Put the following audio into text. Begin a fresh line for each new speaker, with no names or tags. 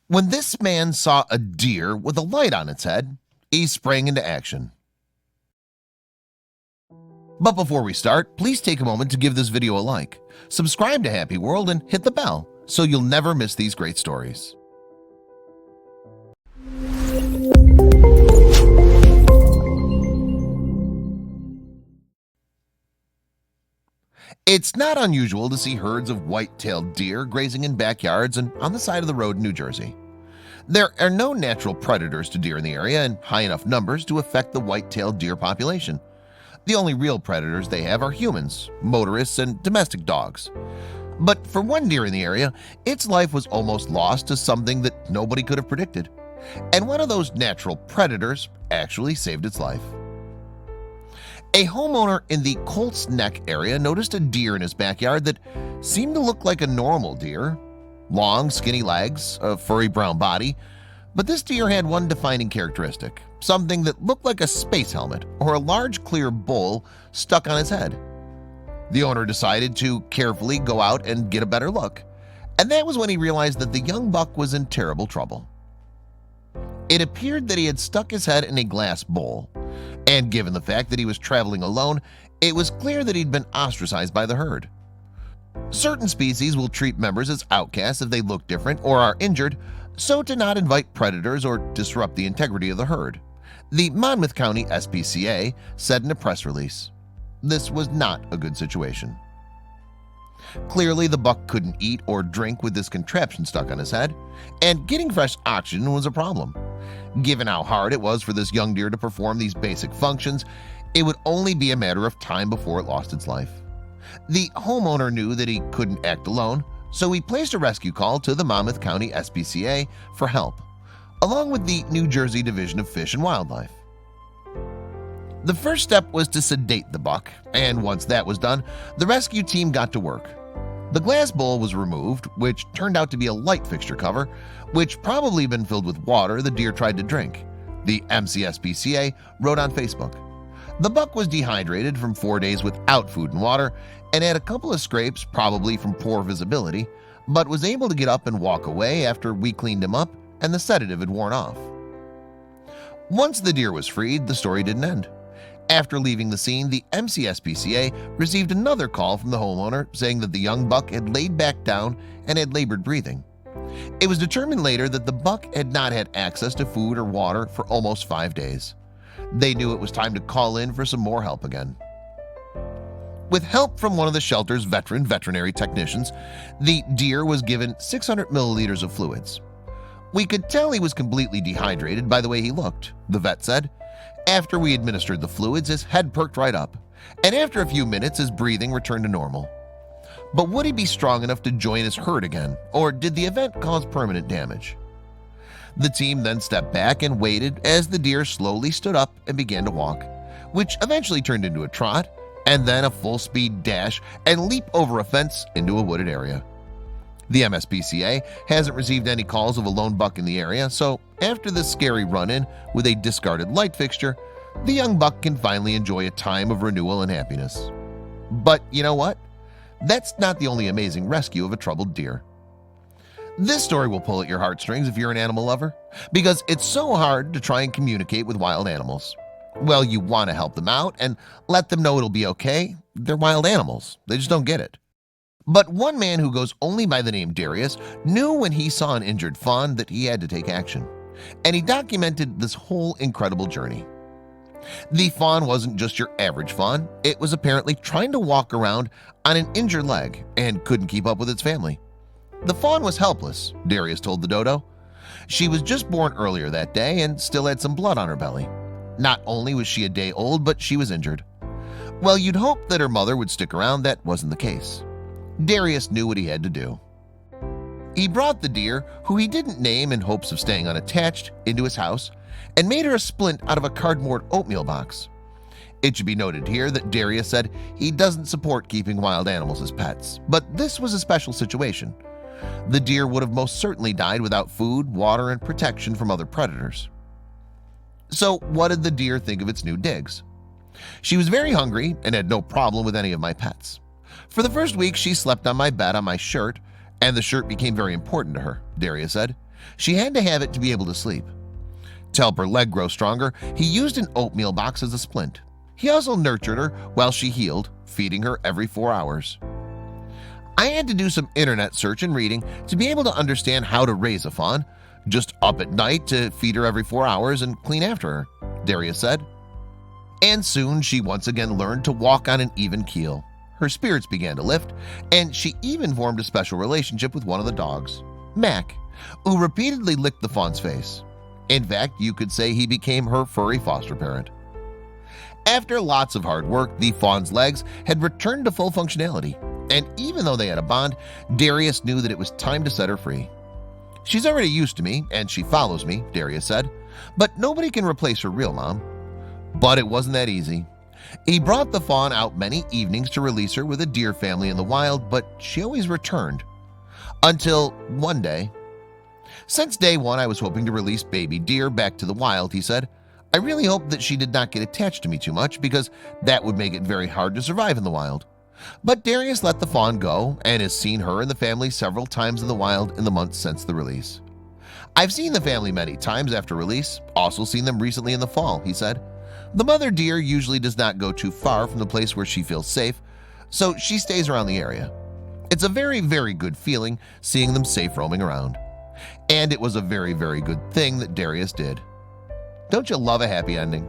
When this man saw a deer with a light on its head, he sprang into action. But before we start, please take a moment to give this video a like, subscribe to Happy World, and hit the bell so you'll never miss these great stories. It's not unusual to see herds of white-tailed deer grazing in backyards and on the side of the road in New Jersey. There are no natural predators to deer in the area in high enough numbers to affect the white-tailed deer population. The only real predators they have are humans, motorists, and domestic dogs. But for one deer in the area, its life was almost lost to something that nobody could have predicted. And one of those natural predators actually saved its life. A homeowner in the Colts Neck area noticed a deer in his backyard that seemed to look like a normal deer. Long, skinny legs, a furry brown body. But this deer had one defining characteristic, something that looked like a space helmet or a large clear bowl stuck on his head. The owner decided to carefully go out and get a better look, and that was when he realized that the young buck was in terrible trouble. It appeared that he had stuck his head in a glass bowl, and given the fact that he was traveling alone, it was clear that he'd been ostracized by the herd. Certain species will treat members as outcasts if they look different or are injured, so to not invite predators or disrupt the integrity of the herd. The Monmouth County SPCA said in a press release, this was not a good situation. Clearly, the buck couldn't eat or drink with this contraption stuck on his head, and getting fresh oxygen was a problem. Given how hard it was for this young deer to perform these basic functions, it would only be a matter of time before it lost its life. The homeowner knew that he couldn't act alone, so he placed a rescue call to the Monmouth County SPCA for help, along with the New Jersey Division of Fish and Wildlife. The first step was to sedate the buck, and once that was done, the rescue team got to work. The glass bowl was removed, which turned out to be a light fixture cover, which probably been filled with water the deer tried to drink, the MCSPCA wrote on Facebook. The buck was dehydrated from 4 days without food and water and had a couple of scrapes, probably from poor visibility, but was able to get up and walk away after we cleaned him up and the sedative had worn off. Once the deer was freed, the story didn't end. After leaving the scene, the MCSPCA received another call from the homeowner saying that the young buck had laid back down and had labored breathing. It was determined later that the buck had not had access to food or water for almost 5 days. They knew it was time to call in for some more help again. With help from one of the shelter's veteran veterinary technicians, the deer was given 600 milliliters of fluids. We could tell he was completely dehydrated by the way he looked, the vet said. After we administered the fluids, his head perked right up, and after a few minutes his breathing returned to normal. But would he be strong enough to join his herd again, or did the event cause permanent damage? The team then stepped back and waited as the deer slowly stood up and began to walk, which eventually turned into a trot, and then a full-speed dash and leap over a fence into a wooded area. The MSPCA hasn't received any calls of a lone buck in the area, so after this scary run-in with a discarded light fixture, the young buck can finally enjoy a time of renewal and happiness. But you know what? That's not the only amazing rescue of a troubled deer. This story will pull at your heartstrings if you're an animal lover, because it's so hard to try and communicate with wild animals. Well, you want to help them out and let them know it'll be okay. They're wild animals. They just don't get it. But one man who goes only by the name Darius knew when he saw an injured fawn that he had to take action, and he documented this whole incredible journey. The fawn wasn't just your average fawn. It was apparently trying to walk around on an injured leg and couldn't keep up with its family. The fawn was helpless, Darius told the dodo. She was just born earlier that day and still had some blood on her belly. Not only was she a day old, but she was injured. Well, you'd hope that her mother would stick around. That wasn't the case. Darius knew what he had to do. He brought the deer, who he didn't name in hopes of staying unattached, into his house and made her a splint out of a cardboard oatmeal box. It should be noted here that Darius said he doesn't support keeping wild animals as pets, but this was a special situation. The deer would have most certainly died without food, water, and protection from other predators. So what did the deer think of its new digs? She was very hungry and had no problem with any of my pets. For the first week, she slept on my bed on my shirt, and the shirt became very important to her, Darius said. She had to have it to be able to sleep. To help her leg grow stronger, he used an oatmeal box as a splint. He also nurtured her while she healed, feeding her every 4 hours. I had to do some internet search and reading to be able to understand how to raise a fawn, just up at night to feed her every 4 hours and clean after her, Darius said. And soon she once again learned to walk on an even keel. Her spirits began to lift, and she even formed a special relationship with one of the dogs, Mac, who repeatedly licked the fawn's face. In fact, you could say he became her furry foster parent. After lots of hard work, the fawn's legs had returned to full functionality, and even though they had a bond, Darius knew that it was time to set her free. She's already used to me, and she follows me, Darius said, but nobody can replace her real mom. But it wasn't that easy. He brought the fawn out many evenings to release her with a deer family in the wild, but she always returned. Until one day. Since day one, I was hoping to release baby deer back to the wild, he said. I really hoped that she did not get attached to me too much because that would make it very hard to survive in the wild. But Darius let the fawn go and has seen her and the family several times in the wild in the months since the release. I've seen the family many times after release, also seen them recently in the fall, he said. The mother deer usually does not go too far from the place where she feels safe, so she stays around the area. It's a very, very good feeling seeing them safe roaming around. And it was a very, very good thing that Darius did. Don't you love a happy ending?